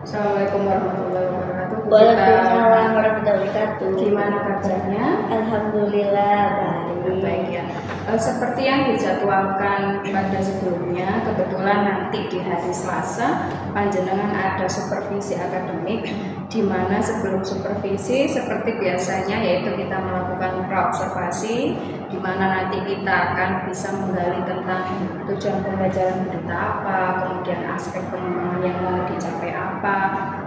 Assalamualaikum warahmatullahi wabarakatuh. Waalaikumsalam warahmatullahi wabarakatuh. Gimana kabarnya? Alhamdulillah baik. Baik ya. Seperti yang dijadwalkan pada sebelumnya, kebetulan nanti di hari Selasa panjenengan ada supervisi akademik, di mana sebelum supervisi seperti biasanya yaitu kita melakukan praobservasi, di mana nanti kita akan bisa menggali tentang tujuan pembelajaran berita apa, kemudian aspek pengembangan yang mau dicapai apa,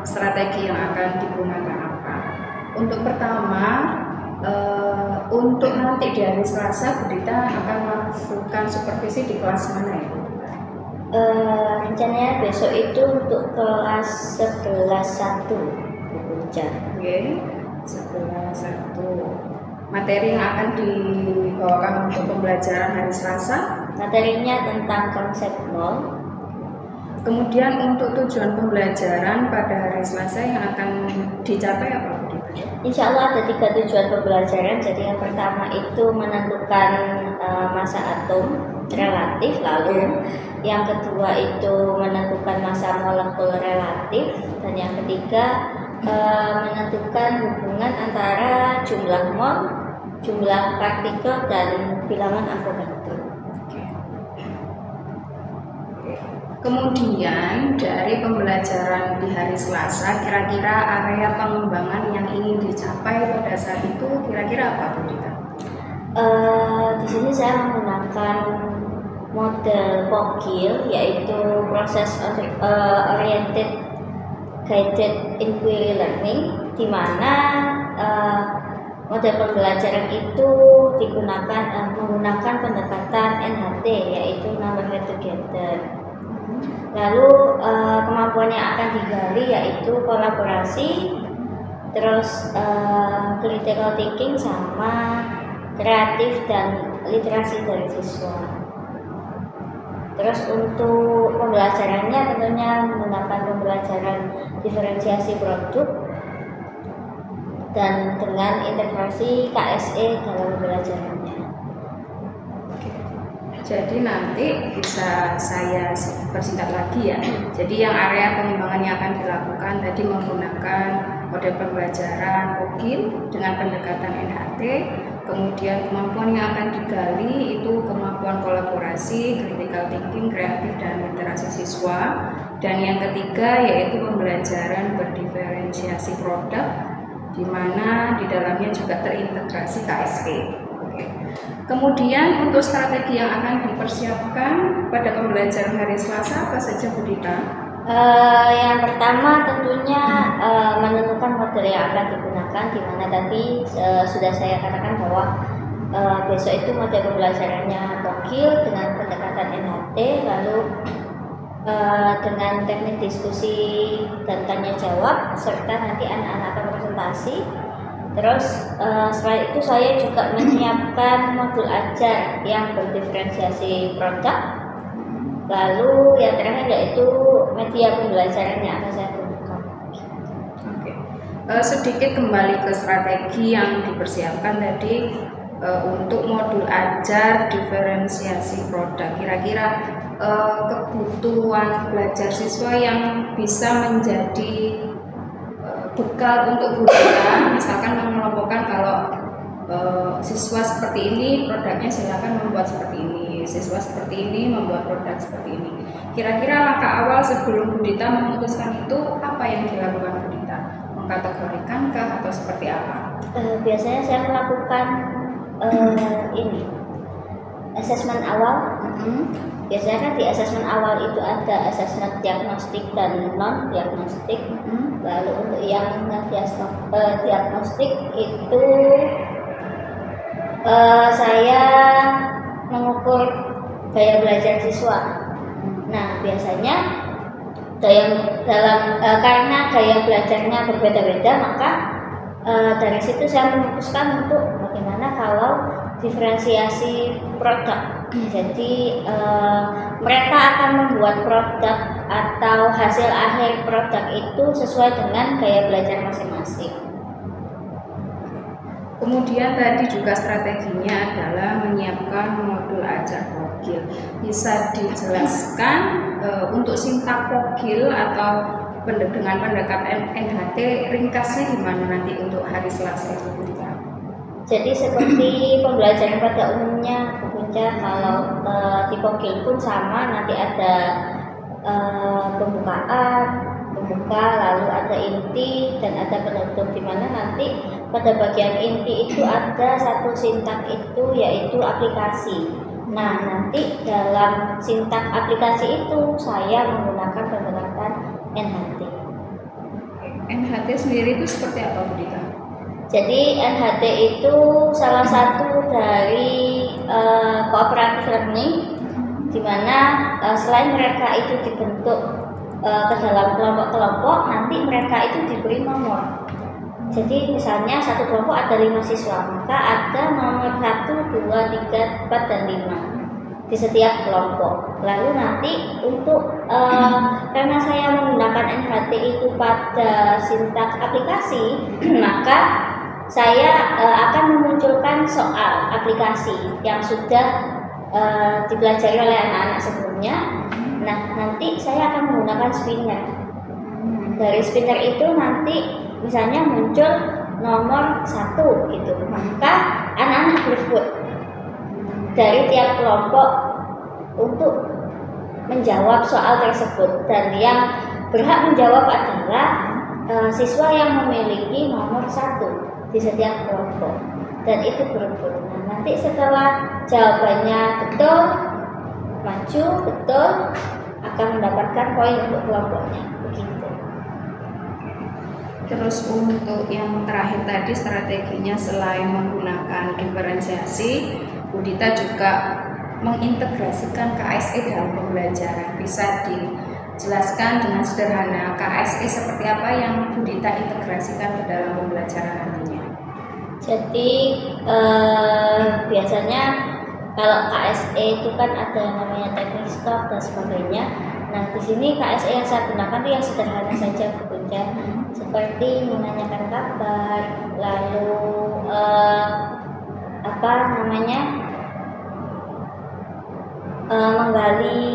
strategi yang akan digunakan apa. Untuk pertama, untuk nanti di hari Selasa Bu Dita akan melakukan supervisi di kelas mana ya? Rencananya besok itu untuk kelas 11.1 Bu Puja. Oke, 11.1. Materi yang akan dibawakan untuk pembelajaran hari Selasa. Materinya tentang konsep mall. Kemudian untuk tujuan pembelajaran pada hari Selasa yang akan dicapai apa Bu Dita? Insya Allah ada 3 tujuan pembelajaran. Jadi yang pertama itu menentukan massa atom relatif, lalu yang kedua itu menentukan massa molekul relatif, dan yang ketiga menentukan hubungan antara jumlah mol, jumlah partikel, dan bilangan Avogadro. Kemudian dari pembelajaran di hari Selasa, kira-kira area pengembangan yang ingin dicapai pada saat itu kira-kira apa Bu Dita? Di sini saya menggunakan model POGIL, yaitu Process Oriented Guided Inquiry Learning, di mana model pembelajaran itu menggunakan pendekatan NHT, yaitu Number Head Together. Lalu kemampuan yang akan digali yaitu kolaborasi, terus critical thinking, sama kreatif dan literasi dari siswa. Terus untuk pembelajarannya tentunya menggunakan pembelajaran diferensiasi produk dan dengan integrasi KSE dalam pembelajarannya. Jadi nanti bisa saya persingkat lagi ya. Jadi yang area pengembangan yang akan dilakukan tadi menggunakan model pembelajaran POGIL dengan pendekatan NHT. Kemudian kemampuan yang akan digali itu kemampuan kolaborasi, critical thinking, kreatif, dan literasi siswa. Dan yang ketiga yaitu pembelajaran berdiferensiasi produk, di mana di dalamnya juga terintegrasi KSE. Kemudian untuk strategi yang akan dipersiapkan pada pembelajaran hari Selasa apa saja Bu Dita? Yang pertama tentunya menentukan model yang akan digunakan, di mana tadi sudah saya katakan bahwa besok itu model pembelajarannya POGIL dengan pendekatan NHT, lalu dengan teknik diskusi dan tanya jawab, serta nanti anak-anak akan presentasi. Terus selain itu saya juga menyiapkan modul ajar yang berdiferensiasi produk. Lalu yang terakhir yaitu media pembelajaran yang akan saya gunakan. Oke. Sedikit kembali ke strategi yang dipersiapkan tadi untuk modul ajar diferensiasi produk. Kira-kira kebutuhan belajar siswa yang bisa menjadi bekal untuk Bu Dita, misalkan mengelompokkan kalau siswa seperti ini produknya silakan membuat seperti ini, siswa seperti ini membuat produk seperti ini. Kira-kira langkah awal sebelum Bu Dita memutuskan itu apa yang dilakukan Bu Dita? Mengkategorikankah atau seperti apa? Biasanya saya melakukan asesmen awal Biasanya kan di asesmen awal itu ada asesmen diagnostik dan non diagnostik. Lalu untuk yang diagnostik itu saya mengukur gaya belajar siswa. Nah, biasanya karena gaya belajarnya berbeda-beda, maka dari situ saya memutuskan untuk bagaimana kalau diferensiasi produk. Jadi mereka akan membuat produk atau hasil akhir produk itu sesuai dengan gaya belajar masing-masing. Kemudian tadi juga strateginya adalah menyiapkan modul ajar Pogil. Bisa dijelaskan untuk Pogil atau dengan pendekatan NHT ringkasnya gimana nanti untuk hari Selasa itu? Jadi seperti pembelajaran pada umumnya Bu Punca, kalau di Pogil pun sama, nanti ada pembuka, lalu ada inti dan ada penutup, di mana nanti pada bagian inti itu ada satu sintak itu yaitu aplikasi. Nah, nanti dalam sintak aplikasi itu saya menggunakan pendekatan NHT. NHT sendiri itu seperti apa, Bu Dita? Jadi NHT itu salah satu dari cooperative learning, di mana selain mereka itu dibentuk ke dalam kelompok-kelompok, nanti mereka itu diberi nomor. Jadi misalnya satu kelompok ada 5 siswa, maka ada nomor 1, 2, 3, 4, dan 5 di setiap kelompok. Lalu nanti untuk karena saya menggunakan NHT itu pada sintak aplikasi, maka saya akan memunculkan soal aplikasi yang sudah dipelajari oleh anak-anak sebelumnya. Nah, nanti saya akan menggunakan spinner. Dari spinner itu nanti misalnya muncul nomor 1 gitu, maka anak-anak berebut dari tiap kelompok untuk menjawab soal tersebut, dan yang berhak menjawab adalah siswa yang memiliki nomor 1 di setiap kelompok, dan itu berebut. Nah, nanti setelah jawabannya betul, maju betul, akan mendapatkan poin untuk kelompoknya, begitu. Terus untuk yang terakhir tadi strateginya selain menggunakan diferensiasi, Bu Dita juga mengintegrasikan KSE dalam pembelajaran. Bisa dijelaskan dengan sederhana KSE seperti apa yang Bu Dita integrasikan ke dalam pembelajaran nantinya? Jadi biasanya kalau KSE itu kan ada yang namanya teknik stop dan sebagainya. Nah, di sini KSE yang saya gunakan itu yang sederhana saja, Bu Punca, seperti menanyakan kabar, lalu menggali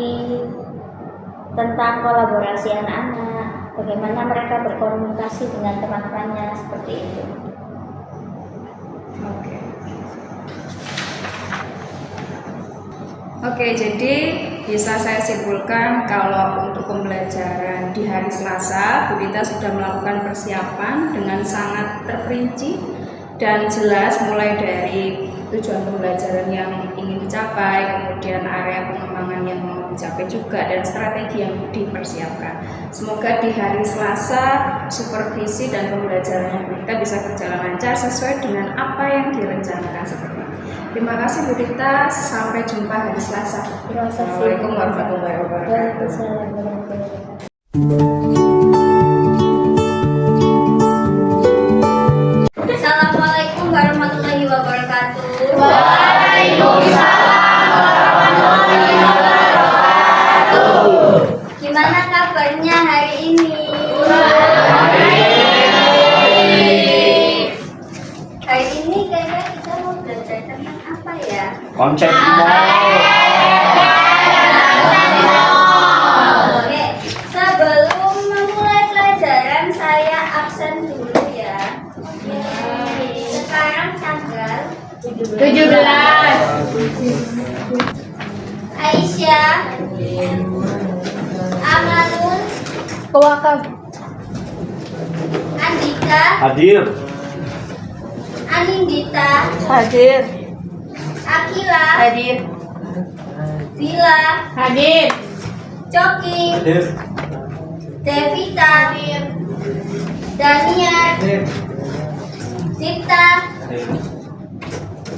tentang kolaborasi anak-anak, bagaimana mereka berkomunikasi dengan teman-temannya, seperti itu. Oke, jadi bisa saya simpulkan kalau untuk pembelajaran di hari Selasa, Bu Dita sudah melakukan persiapan dengan sangat terperinci dan jelas, mulai dari tujuan pembelajaran yang ingin dicapai, kemudian area pengembangan yang mau dicapai juga, dan strategi yang dipersiapkan. Semoga di hari Selasa supervisi dan pembelajarannya Bu Dita bisa berjalan lancar sesuai dengan apa yang direncanakan seperti ini. Terima kasih Bu Dita, sampai jumpa hari Selasa. Assalamualaikum warahmatullahi wabarakatuh. Assalamualaikum warahmatullahi wabarakatuh. Waalaikumsalam warahmatullahi wabarakatuh. Gimana kabarnya hari ini? Hari ini kayaknya kita mau belajar tentang apa ya? Konsep Oke, sebelum memulai pelajaran saya absen dulu ya. Sekarang tanggal 17. Aisyah, Amanun, Kewakaf. Andika, hadir. Anindita, Hadir. Akila, Hadir. Bila, Hadir. Coki, Devita, Daniel, Cipta,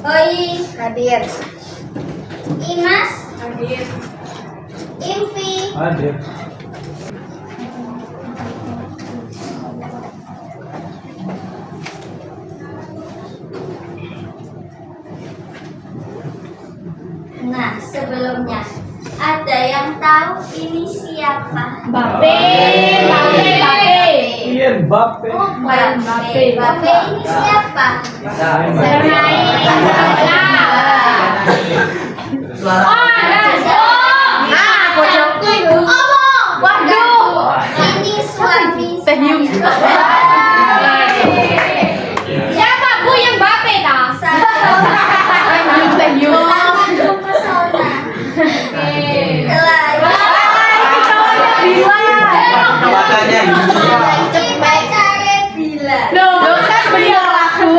Oi, Hadir. Imas, Hadir. Imfi, Hadir. Nah, sebelumnya ada yang tahu ini siapa? Bape. Ian Bape. Bape. Bape ini siapa? Waduh. Ini suami Teh Yung. Siapa Bu yang Bape dah? Teh Yung. sangat mempesona. Makanya Ini pacarnya Bila. Loh, kan beliau aku.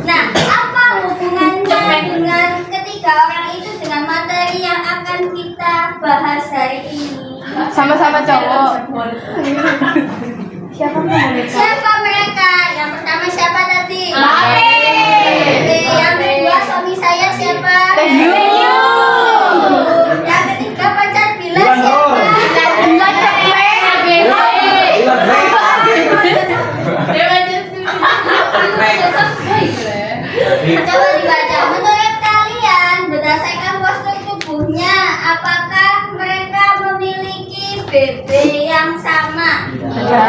Nah, apa hubungannya dengan ketiga orang itu dengan materi yang akan kita bahas hari ini? Sama-sama cowok. Siapa mereka? Siapa mereka? Yang pertama siapa tadi? Bape. Oke, yang kedua suami saya siapa? Teh Yung. Yang ketiga pacar Bila siapa? Bila Coba dibaca. Menurut kalian, berdasarkan postur tubuhnya, apakah mereka memiliki BB yang sama? Ya.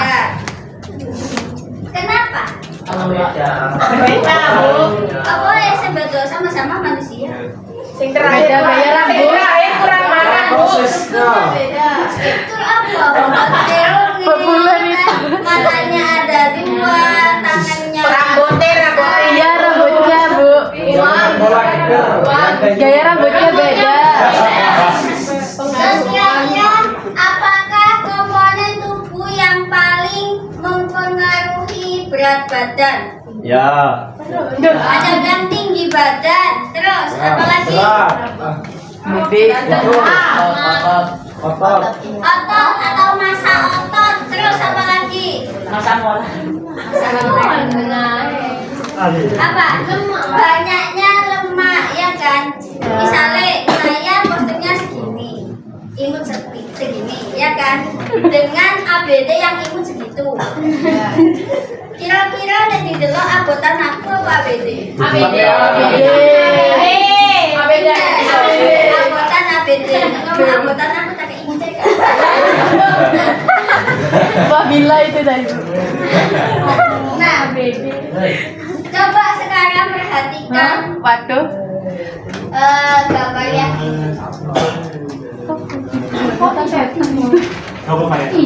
Ya. Kenapa? Beda, Bu. Apa ya sebetulnya sama-sama manusia? Sing terakhir gaya rambut. Kurang marah, Bu. Itu apa? Teori. Populer itu. Matanya ada dua, tangannya. Iya, rambutnya, Bu. Gaya rambutnya beda. Dan kira-kira apakah komponen tubuh yang paling mempengaruhi berat badan? Ya. Ada yang tinggi badan, terus apa lagi? Otot. Otot atau massa otot, terus apa lagi? Massa molar. Apa? Banyaknya lemak, ya kan? Misalnya saya posturnya segini, imut segini, ya kan? Dengan ABD yang imut segitu. Kira-kira yang didelok abotan aku apa ABD? ABD. Abotan ABD. Ngomong abotan aku tak ingat kan? Wah, Bila itu tadi, Bu. Nah, coba sekarang perhatikan Waduh. gambar yang ini.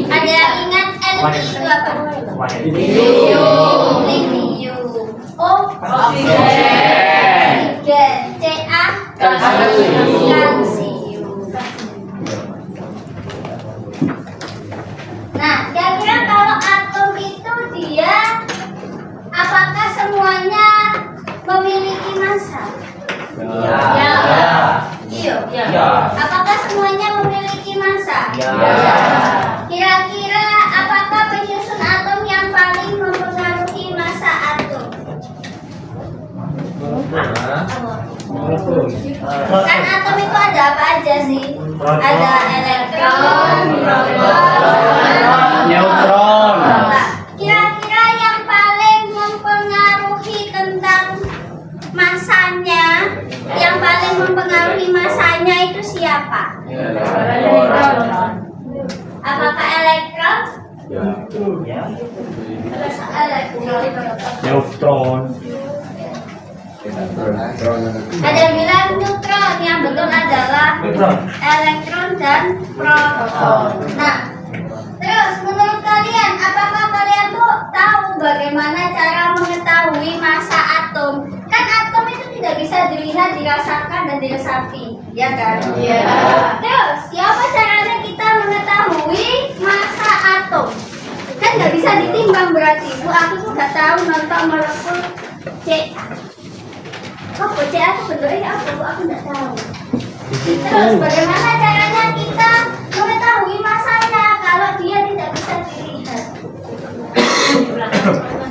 Ada yang ingat LP itu apa? Lithium. O oksigen. Ca kalsium. Nah, kira-kira kalau atom itu dia apakah semuanya memiliki massa? Iya. Apakah semuanya memiliki massa? Kira-kira apakah penyusun atom yang paling mempengaruhi massa atom? Kan atom itu ada apa aja sih? Ada elektron, proton, Neutron. Nah, kira-kira yang paling mempengaruhi tentang masanya, yang paling mempengaruhi masanya itu siapa? Apakah elektron? Elektron. Neutron. Ada yang bilang neutron, yang betul adalah elektron dan proton. Nah, terus menurut kalian, apakah kalian tuh tahu bagaimana cara mengetahui massa atom? Kan atom itu tidak bisa dilihat, dirasakan dan diresapi, ya kan? Iya. Terus, siapa caranya kita mengetahui massa atom? Kan nggak bisa ditimbang berarti. Bu, aku tuh nggak tahu nonton molekul C. Apa cek aku bentuknya apa? Aku nggak tahu. Terus bagaimana caranya kita mengetahui masanya kalau dia tidak bisa dilihat?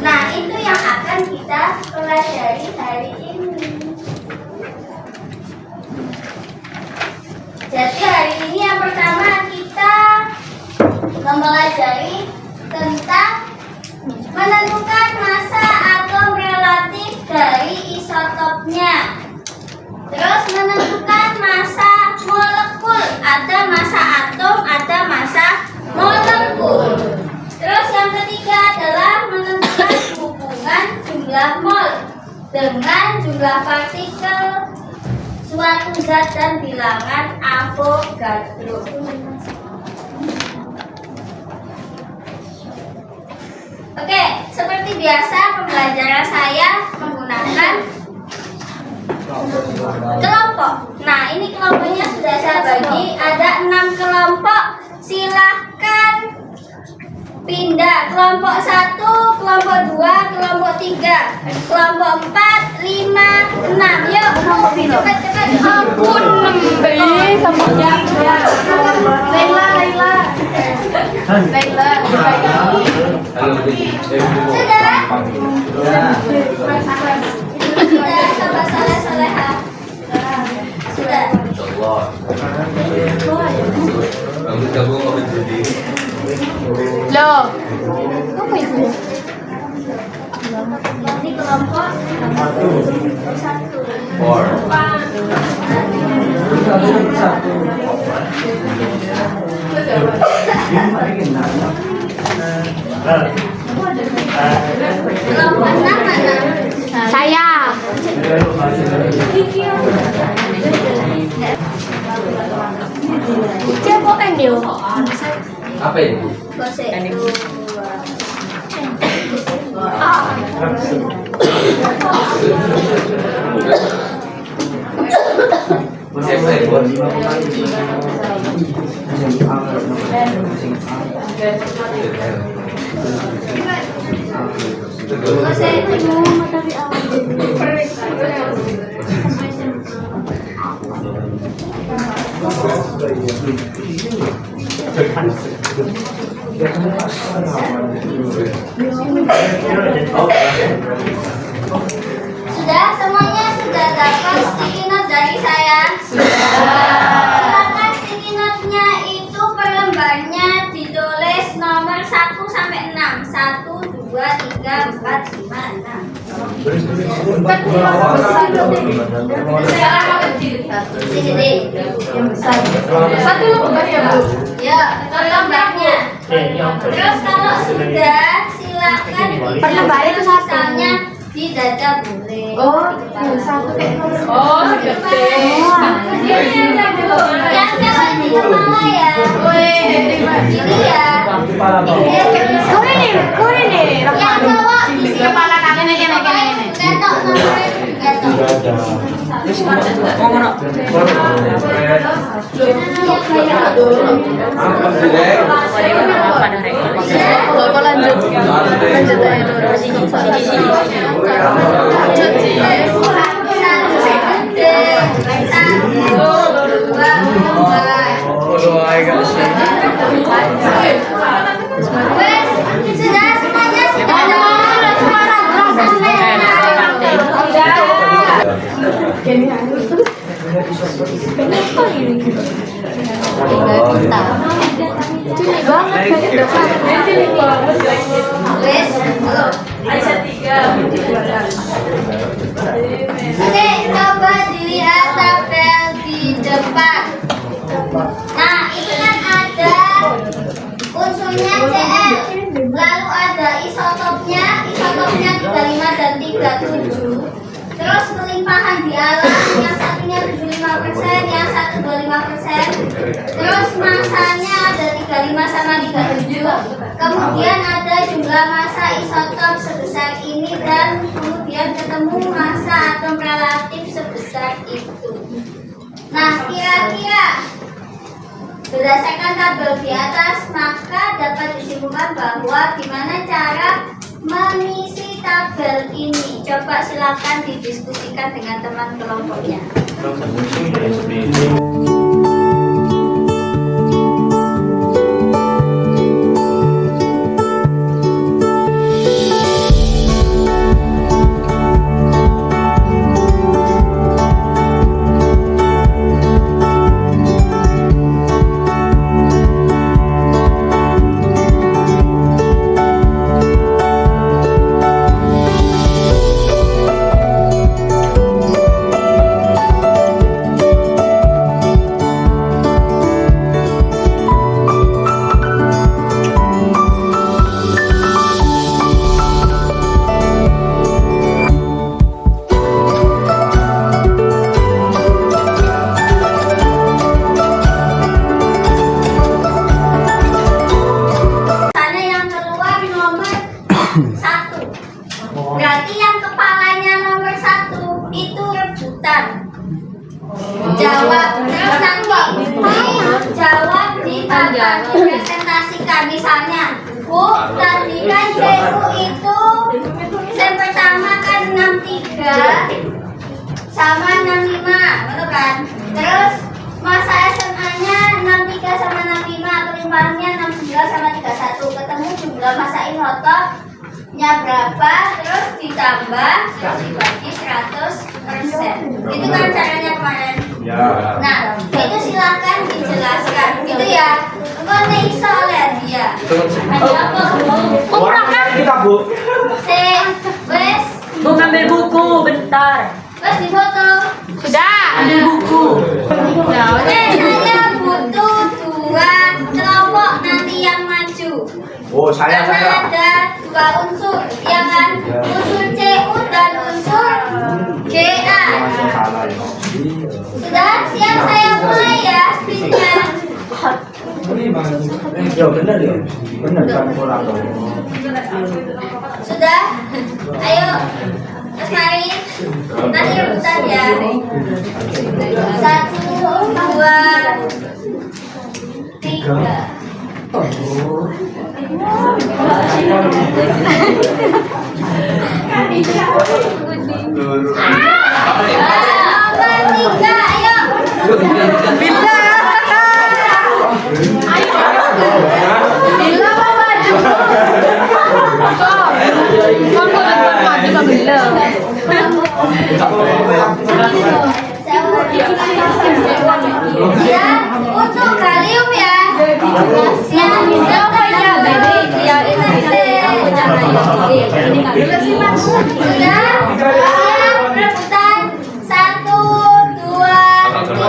Nah, itu yang akan kita pelajari hari ini. Jadi hari ini yang pertama kita mempelajari tentang menentukan massa atom relatif dari isotopnya. Terus menentukan massa molekul, ada massa atom, ada massa molekul. Terus yang ketiga adalah menentukan hubungan jumlah mol dengan jumlah partikel suatu zat dan bilangan Avogadro. Oke, seperti biasa pembelajaran saya menggunakan kelompok. Nah, ini kelompoknya sudah saya bagi, ada 6 kelompok. Silahkan pindah kelompok 1, kelompok 2, kelompok 3, kelompok 4, 5, 6. Yuk, cepat-cepat. Ampun, nembe sama Jaka. Laila. Sudah? Sudah, sahabat soleh-soleha. Sudah. Loh, apa itu? Ini kelompok 1. Kelompok 6 mana? Saya. Siapa kan dia? Apa itu? Gosek. Siapa itu? Gosek. Sudah semuanya sudah dapat sticky note dari saya? Silakan sticky note-nya itu per lembarnya ditulis nomor 1 sampai 6. 1, 2, 3, 4, 5, 6. Sini deh. Satu lembar ya, Bu. Ya, per lembarnya. Terus kalau sudah silakan Per lembar itu satu. misalnya di dada boleh. Oh, satu kayak oh, gede. Yang cewek di kepala ya. Ini ya. Kau ini. Yang cowok di sini. Kepala kanan ini. Gatok nomornya gatok. Kau lanjut. Lanjut aja dulu. Sudah semuanya sudah ada. Oke, coba dilihat tabel di depan. Nah, ini kan ada unsurnya Cl, lalu ada isotopnya 35 dan 37. Terus pelimpahan di alam, yang satunya 75%, yang satu 25%. Terus masanya ada 35 sama 37. Kemudian ada jumlah massa isotop sebesar ini dan kemudian ketemu massa atom relatif sebesar itu. Nah, kira-kira berdasarkan tabel di atas, maka dapat disimpulkan bahwa gimana cara mengisi tabel ini? Coba silakan didiskusikan dengan teman kelompoknya. Berarti yang kepalanya nomor 1 itu rebutan. Jawab terus nanti jawab di papan dipresentasikan. Misalnya, Bu, tadi kan JU itu yang pertama kan 63 sama 65, betul kan? Terus masa SMA-nya 63 sama 65, kelimpahannya 69 sama 31. Ketemu jumlah masa inotopnya berapa, terus ditambah, terus dibagi 100%. Itu kan caranya kemarin. Ya. Nah, itu silakan dijelaskan. Itu ya. Kok iso lihat dia? Ada apa? Orang kita, Bu. Wes. Bu ngambil buku bentar. Wes di foto. Sudah, ambil buku. Saya butuh 2 kelompok nanti yang maju. Oh, saya. Karena ada 2 unsur, ya kan? Unsur CU dan unsur GA. Salah ya. Sudah siap, saya mulai ya speech-nya. Ya benar ya. Benar kan kurang. Sudah? Ayo. Terus mari. Nanti rebutan ya. 1, 2, 3. Nomor 3, ayo. Bila mau maju. Kamu kan maju ke bila. Ya, untuk kalium ya. Siapa ya, baby? Ya, ini sudah. Rebutan 1, 2, 3.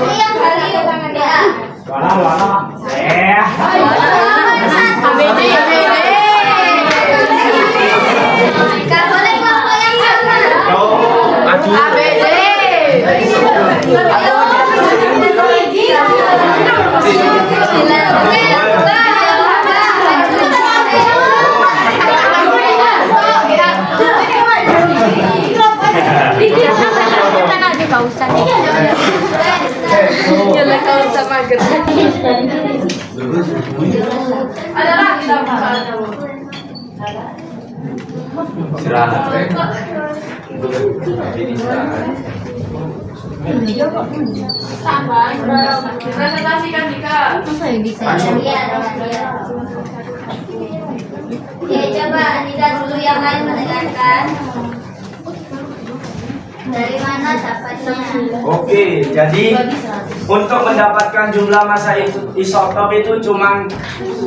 Yang kalium ya. Warna. ABD. Gak boleh kelompok yang sama. Maju. ABD. Jangan kau sama gerak. Ada lagi Istirahat. Presentasikan Dika. Ya, coba Anida dulu yang lain mendengarkan. Dari mana dapatnya? Oke, jadi untuk mendapatkan jumlah massa isotop itu cuma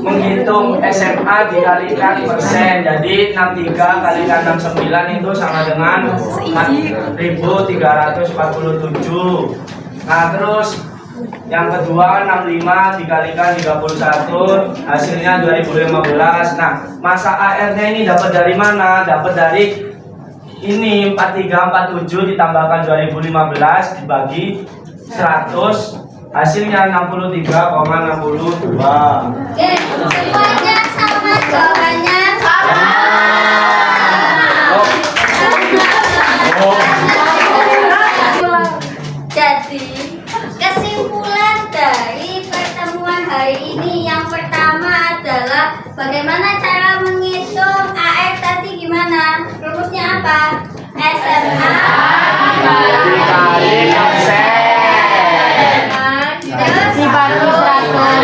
menghitung SMA dikalikan persen. Jadi 63 kalikan 69 itu sama dengan 4.347. Nah, terus yang kedua 65 dikalikan 31 hasilnya 2015. Nah, massa AR-nya ini dapat dari mana? Dapat dari ini 4347 ditambahkan 2015 dibagi 100 hasilnya 63,62. Oke, semuanya sama jawabannya. Jadi kesimpulan dari pertemuan hari ini yang pertama adalah Bagaimana cara menghitung AR tadi gimana? Rumusnya apa? SMA Dikali absen. terus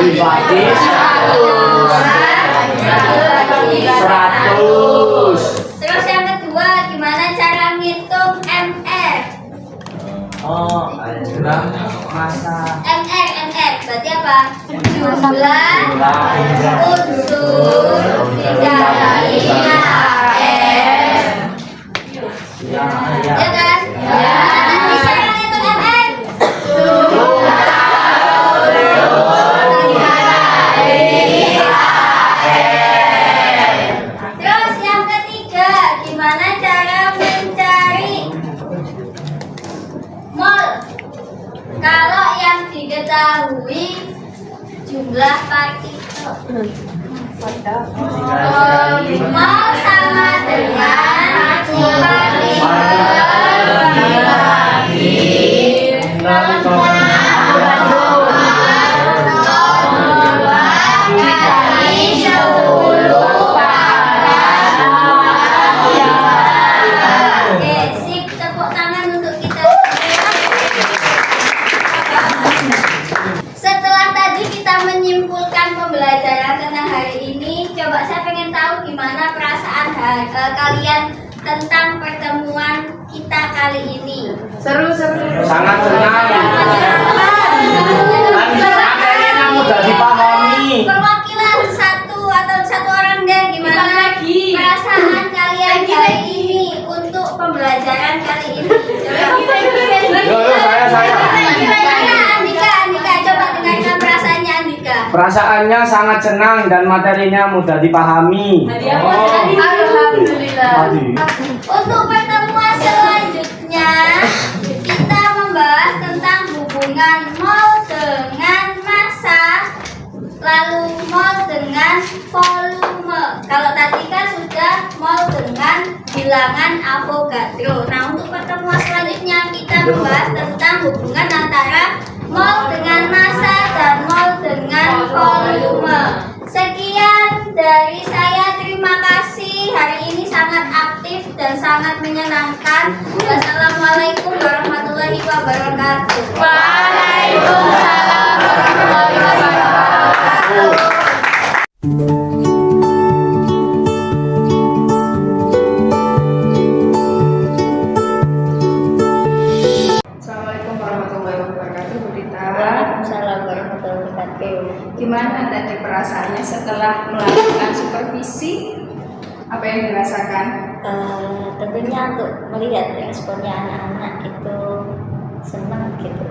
Dibagi 100. Dibagi 100. Terus yang kedua, gimana cara menghitung MR? Oh, jumlah masa. MR berarti apa? Jumlah unsur dikali AR. Ya, Ya kan? Nanti cara menghitung MR. Terus yang ketiga, gimana cara mencari mol? Kalau yang diketahui jumlah partikel. Mol sama dengan kali 10. Oke, sip, tepuk tangan untuk kita. Setelah tadi kita menyimpulkan pembelajaran tentang hari ini, coba saya pengen tahu gimana perasaan kalian tentang pertemuan kita kali ini. Seru. sangat senang. Materinya mudah dipahami. Perwakilan satu orang deh, gimana perasaan kalian kali ini untuk pembelajaran kali ini? Yo, saya. Andika, coba dengarkan perasaannya Andika. Perasaannya sangat senang dan materinya mudah dipahami. Alhamdulillah. Tadi. Untuk pertemuan selanjutnya, kita membahas tentang hubungan mol dengan massa, lalu mol dengan volume. Kalau tadi kan sudah mol dengan bilangan Avogadro. Nah, untuk pertemuan selanjutnya kita membahas tentang hubungan antara mol dengan massa dan mol dengan volume. Sekian dari saya, terima kasih. Hari ini sangat aktif dan sangat menyenangkan. Wassalamualaikum warahmatullahi wabarakatuh. Waalaikumsalam warahmatullahi wabarakatuh. Assalamualaikum warahmatullahi wabarakatuh, Bu Dita. Waalaikumsalam warahmatullahi wabarakatuh. Gimana tadi perasaannya setelah melakukan supervisi? Apa yang dirasakan? Tentunya untuk melihat responnya anak-anak itu senang gitu.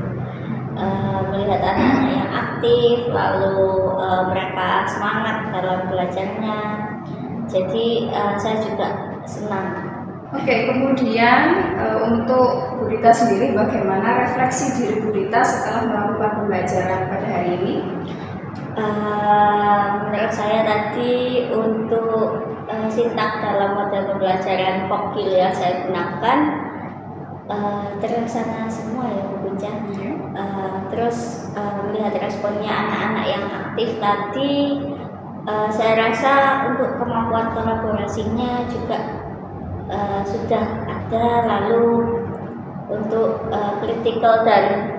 Melihat anak-anak yang aktif, lalu mereka semangat dalam belajarnya. Jadi saya juga senang. Oke, kemudian untuk Bu Dita sendiri, bagaimana refleksi diri Bu Dita setelah melakukan pembelajaran pada hari ini? Menurut saya tadi untuk sintak dalam model pembelajaran Pokil yang saya gunakan terlaksana semua ya Bu Punca. Terus melihat responnya anak-anak yang aktif tadi, saya rasa untuk kemampuan kolaborasinya juga sudah ada, lalu untuk critical dan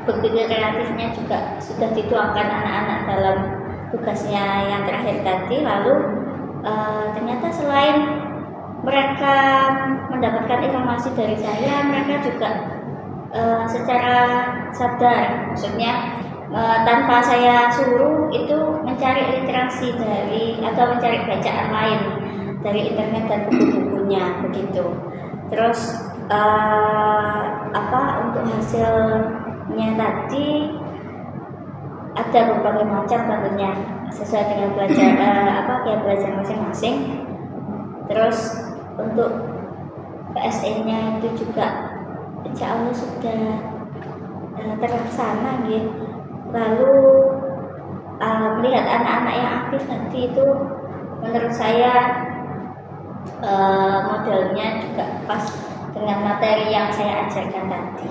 berpikir kreatifnya juga sudah dituangkan anak-anak dalam tugasnya yang terakhir tadi. Lalu ternyata selain mereka mendapatkan informasi dari saya, mereka juga secara sadar, maksudnya tanpa saya suruh itu mencari literasi dari atau mencari bacaan lain dari internet dan buku-bukunya begitu. Terus untuk hasilnya tadi ada berbagai macam tentunya sesuai dengan belajar masing-masing. Terus untuk PSE-nya itu juga insya Allah sudah terlaksana gitu. Lalu melihat anak-anak yang aktif tadi itu menurut saya modelnya juga pas dengan materi yang saya ajarkan tadi.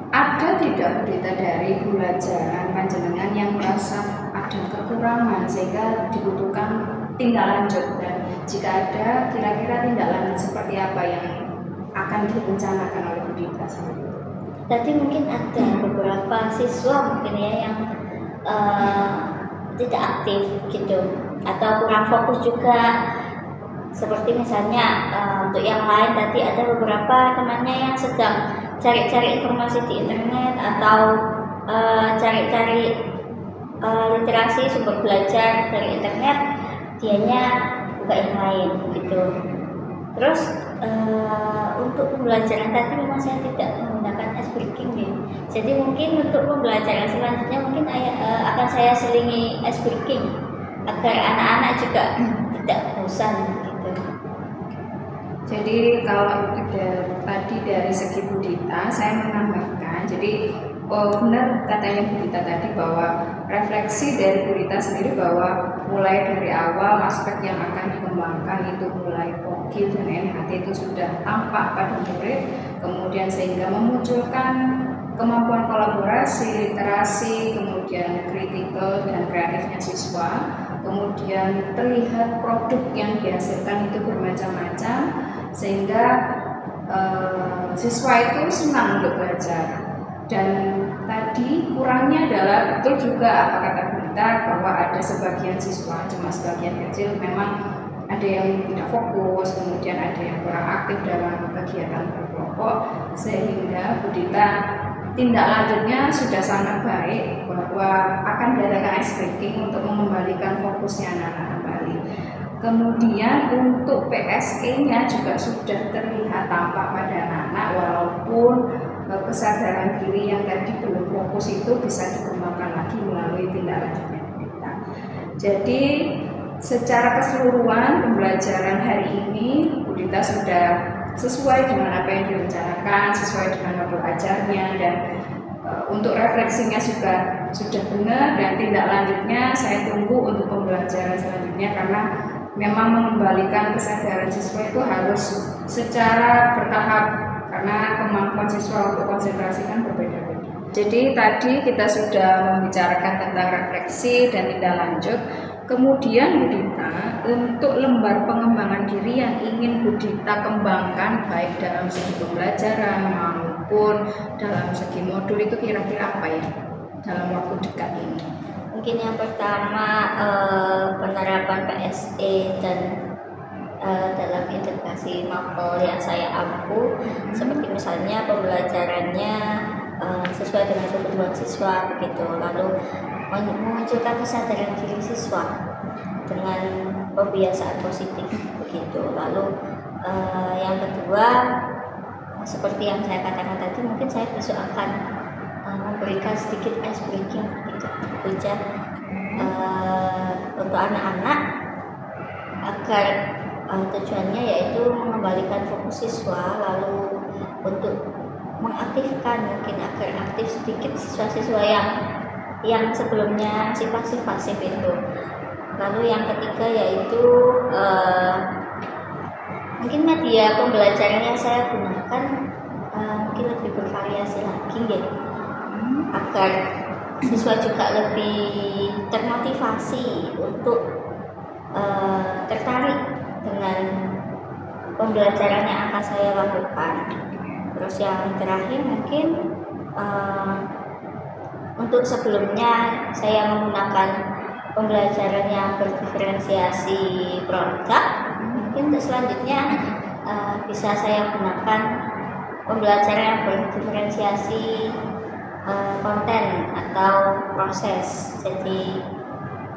Ada tidak Bu Dita dari pembelajaran panjenengan yang merasa ada kekurangan sehingga dibutuhkan tindak lanjut, dan jika ada kira-kira tindak lanjut seperti apa yang akan direncanakan oleh Bu Dita sendiri? Tadi mungkin ada beberapa siswa mungkin ya yang tidak aktif gitu atau kurang fokus juga, seperti misalnya untuk yang lain tadi ada beberapa temannya yang sedang cari-cari informasi di internet atau cari-cari literasi sumber belajar dari internet, dianya buka yang lain gitu. Terus untuk pembelajaran tadi memang saya tidak menggunakan ice breaking ya. Jadi mungkin untuk pembelajaran selanjutnya mungkin akan saya selingi ice breaking agar anak-anak juga tidak bosan gitu. Jadi kalau tadi dari segi Bu Dita, saya menambahkan, jadi benar katanya Bu Dita tadi bahwa refleksi dari Bu Dita sendiri bahwa mulai dari awal aspek yang akan dikembangkan itu mulai POGI dan NHT itu sudah tampak pada murid, kemudian sehingga memunculkan kemampuan kolaborasi, literasi, kemudian kritikal dan kreatifnya siswa, kemudian terlihat produk yang dihasilkan itu bermacam-macam sehingga siswa itu senang untuk belajar. Dan tadi kurangnya adalah betul juga apa kata Bu Dita bahwa ada sebagian siswa, cuma sebagian kecil memang ada yang tidak fokus, kemudian ada yang kurang aktif dalam kegiatan berkelompok, sehingga Bu Dita tindak lanjutnya sudah sangat baik bahwa akan diadakan ice breaking untuk mengembalikan fokusnya anak-anak kembali. Kemudian untuk PSE-nya juga sudah terlihat tampak pada anak-anak, walaupun kesadaran diri yang tadi belum fokus itu bisa dikembangkan lagi melalui tindak lanjutnya kita. Jadi secara keseluruhan pembelajaran hari ini Bu Dita sudah sesuai dengan apa yang direncanakan, sesuai dengan waktu ajarnya, dan untuk refleksinya juga sudah benar, dan tindak lanjutnya saya tunggu untuk pembelajaran selanjutnya karena memang mengembalikan kesadaran siswa itu harus secara bertahap karena kemampuan siswa untuk konsentrasi kan berbeda-beda. Jadi tadi kita sudah membicarakan tentang refleksi dan tindak lanjut. Kemudian Bu Dita, untuk lembar pengembangan diri yang ingin Bu Dita kembangkan baik dalam segi pembelajaran maupun dalam segi modul itu kira-kira apa ya dalam waktu dekat ini? Mungkin yang pertama penerapan PSE dan dalam integrasi mapel yang saya ampu, seperti misalnya pembelajarannya sesuai dengan kebutuhan siswa begitu, lalu memunculkan kesadaran diri siswa dengan pembiasaan positif begitu. Lalu yang kedua seperti yang saya katakan tadi, mungkin saya besok akan memberikan sedikit ice breaking gitu ujar untuk anak-anak agar tujuannya yaitu mengembalikan fokus siswa, lalu untuk mengaktifkan mungkin agar aktif sedikit siswa-siswa yang sebelumnya masih pasif itu. Lalu yang ketiga yaitu mungkin media pembelajaran yang saya gunakan mungkin lebih bervariasi lagi ya, agar siswa juga lebih termotivasi untuk tertarik dengan pembelajaran yang akan saya lakukan. Terus yang terakhir mungkin untuk sebelumnya saya menggunakan pembelajaran yang berdiferensiasi produk, mungkin untuk selanjutnya bisa saya gunakan pembelajaran yang berdiferensiasi konten atau proses. Jadi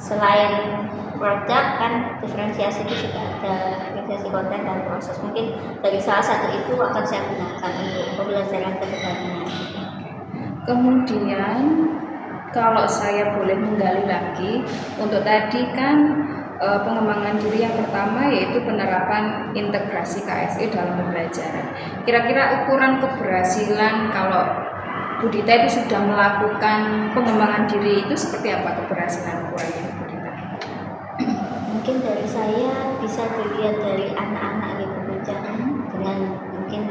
selain produk kan diferensiasi itu juga ada diferensiasi konten dan proses. Mungkin dari salah satu itu akan saya gunakan untuk pembelajaran ke depannya. Kemudian kalau saya boleh menggali lagi, untuk tadi kan pengembangan diri yang pertama yaitu penerapan integrasi KSE dalam pembelajaran. Kira-kira ukuran keberhasilan kalau Bu Dita itu sudah melakukan pengembangan diri itu seperti apa keberhasilan ukurannya Bu Dita? Mungkin dari saya bisa dilihat dari anak-anak gitu dengan mungkin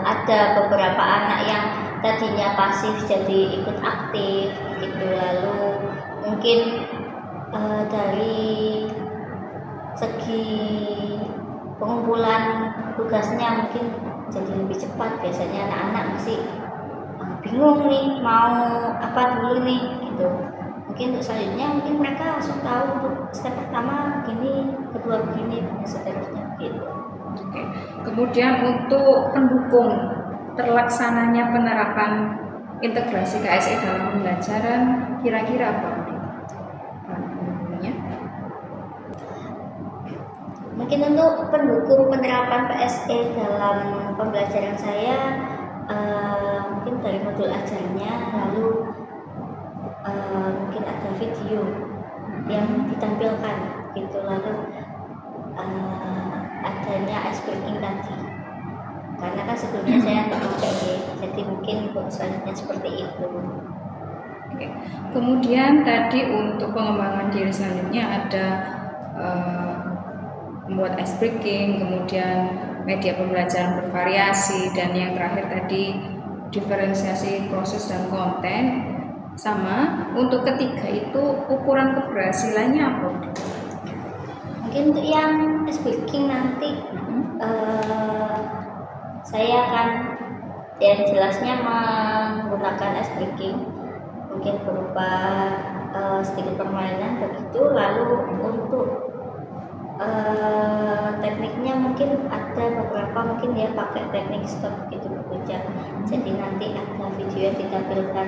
ada beberapa anak yang tadinya pasif jadi ikut aktif gitu, lalu mungkin dari segi pengumpulan tugasnya mungkin jadi lebih cepat. Biasanya anak-anak masih bingung nih mau apa dulu nih gitu. Mungkin untuk selanjutnya mungkin mereka langsung tahu untuk step pertama begini, kedua begini, dan seterusnya gitu. Oke. Kemudian untuk pendukung terlaksananya penerapan integrasi KSE dalam pembelajaran kira-kira apa? Mungkin untuk pendukung penerapan PSE dalam pembelajaran saya mungkin dari modul ajarnya, lalu mungkin ada video yang ditampilkan gitu, lalu adanya ice breaking tadi, karena kan sebelumnya saya nggak pakai, jadi mungkin selanjutnya seperti itu. Oke. Kemudian tadi untuk pengembangan diri selanjutnya ada membuat ice breaking, kemudian media pembelajaran bervariasi, dan yang terakhir tadi diferensiasi proses dan konten. Sama, untuk ketiga itu ukuran keberhasilannya apa? Mungkin untuk yang ice breaking nanti saya akan yang jelasnya menggunakan ice breaking, mungkin berupa sedikit permainan begitu. Lalu untuk tekniknya mungkin ada beberapa, mungkin dia pakai teknik stop gitu bekerja. Jadi nanti ada video yang ditampilkan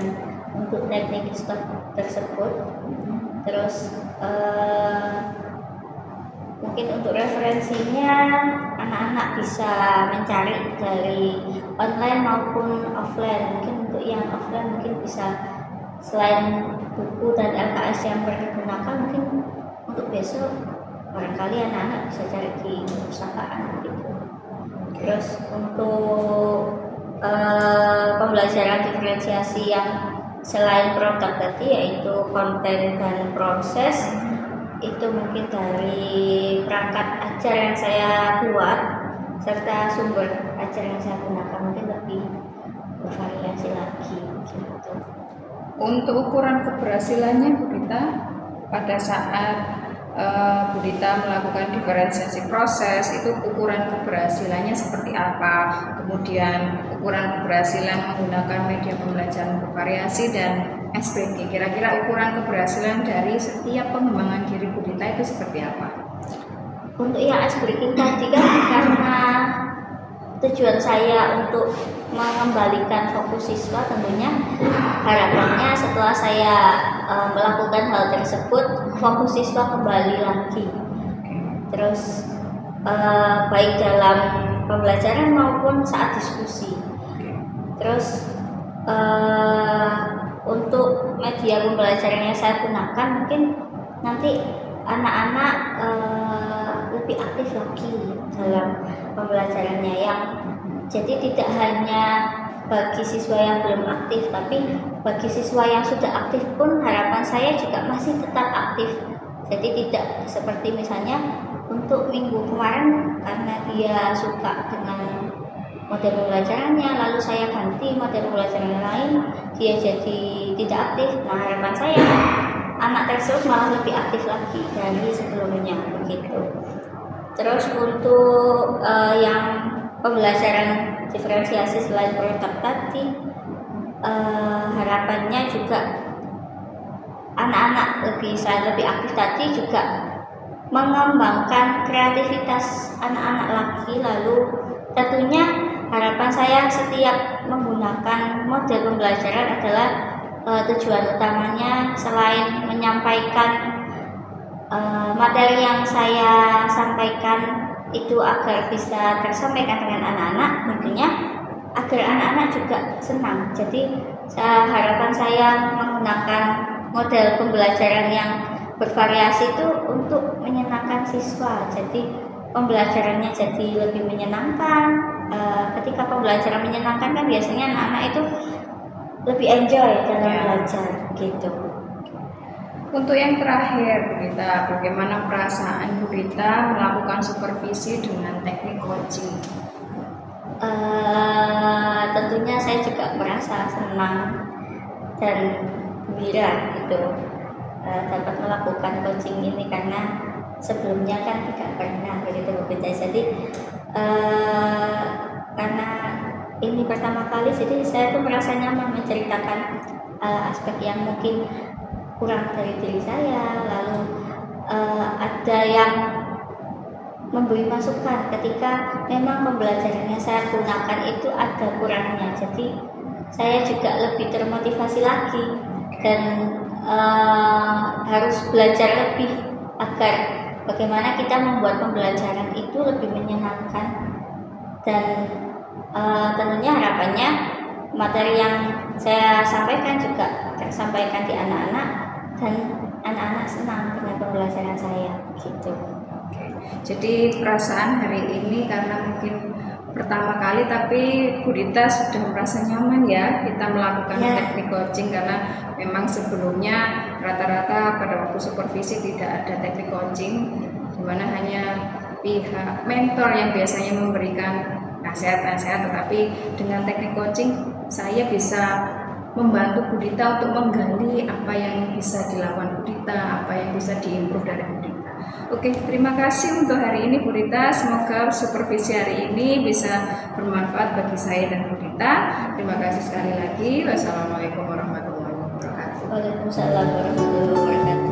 untuk teknik stop tersebut. Terus mungkin untuk referensinya anak-anak bisa mencari dari online maupun offline. Mungkin untuk yang offline mungkin bisa selain buku dan LKS yang mereka gunakan, mungkin untuk besok barangkali anak-anak bisa cari di perpustakaan gitu. Terus untuk pembelajaran diferensiasi yang selain produk tadi, yaitu konten dan proses, itu mungkin dari perangkat ajar yang saya buat serta sumber ajar yang saya gunakan mungkin lebih bervariasi lagi gitu. Untuk ukuran keberhasilannya Bu Dita, pada saat Bu Dita melakukan diferensiasi proses, itu ukuran keberhasilannya seperti apa? Kemudian ukuran keberhasilan menggunakan media pembelajaran bervariasi dan ice breaking, kira-kira ukuran keberhasilan dari setiap pengembangan diri Bu Dita itu seperti apa? Untuk yang ice breaking tadi kan karena tujuan saya untuk mengembalikan fokus siswa, tentunya harapannya setelah saya melakukan hal tersebut fokus siswa kembali lagi. Terus baik dalam pembelajaran maupun saat diskusi. Terus untuk media pembelajaran yang saya gunakan, mungkin nanti anak-anak lebih aktif lagi dalam pembelajarannya, yang jadi tidak hanya bagi siswa yang belum aktif, tapi bagi siswa yang sudah aktif pun harapan saya juga masih tetap aktif. Jadi tidak seperti misalnya untuk minggu kemarin karena dia suka dengan model pembelajarannya, lalu saya ganti model pembelajaran lain, dia jadi tidak aktif. Nah, harapan saya anak tersebut malah lebih aktif lagi dari sebelumnya begitu. Terus untuk yang pembelajaran diferensiasi selain produk tadi, harapannya juga anak-anak selain lebih aktif tadi juga mengembangkan kreativitas anak-anak lagi. Lalu tentunya harapan saya setiap menggunakan model pembelajaran adalah tujuan utamanya selain menyampaikan materi yang saya sampaikan itu agar bisa tersampaikan dengan anak-anak, tentunya agar anak-anak juga senang. Jadi harapan saya menggunakan model pembelajaran yang bervariasi itu untuk menyenangkan siswa. Jadi pembelajarannya jadi lebih menyenangkan. Ketika pembelajaran menyenangkan kan biasanya anak-anak itu lebih enjoy dalam belajar gitu. Untuk yang terakhir, Bu Dita, bagaimana perasaan Bu Dita melakukan supervisi dengan teknik coaching? Tentunya saya juga merasa senang dan gembira gitu. dapat melakukan coaching ini karena sebelumnya kan tidak pernah begitu Bu Rita. Jadi karena ini pertama kali, jadi saya tuh merasa nyaman menceritakan aspek yang mungkin kurang dari diri saya, lalu ada yang memberi masukan ketika memang pembelajarannya saya gunakan itu ada kurangnya. Jadi saya juga lebih termotivasi lagi dan harus belajar lebih agar bagaimana kita membuat pembelajaran itu lebih menyenangkan. Dan tentunya harapannya materi yang saya sampaikan juga tersampaikan di anak-anak dan anak-anak senang dengan pembelajaran saya gitu. Oke. Jadi perasaan hari ini karena mungkin pertama kali, tapi Bu Rita sudah merasa nyaman ya kita melakukan teknik coaching, karena memang sebelumnya rata-rata pada waktu supervisi tidak ada teknik coaching, di mana hanya pihak mentor yang biasanya memberikan nasihat-nasihat, tetapi dengan teknik coaching saya bisa membantu Bu Rita untuk menggali apa yang bisa dilakukan Bu Rita, apa yang bisa diimprove dari Bu Rita. Oke, terima kasih untuk hari ini Bu Rita. Semoga supervisi hari ini bisa bermanfaat bagi saya dan Bu Rita. Terima kasih sekali lagi. Wassalamualaikum warahmatullahi wabarakatuh. Waalaikumsalam warahmatullahi wabarakatuh.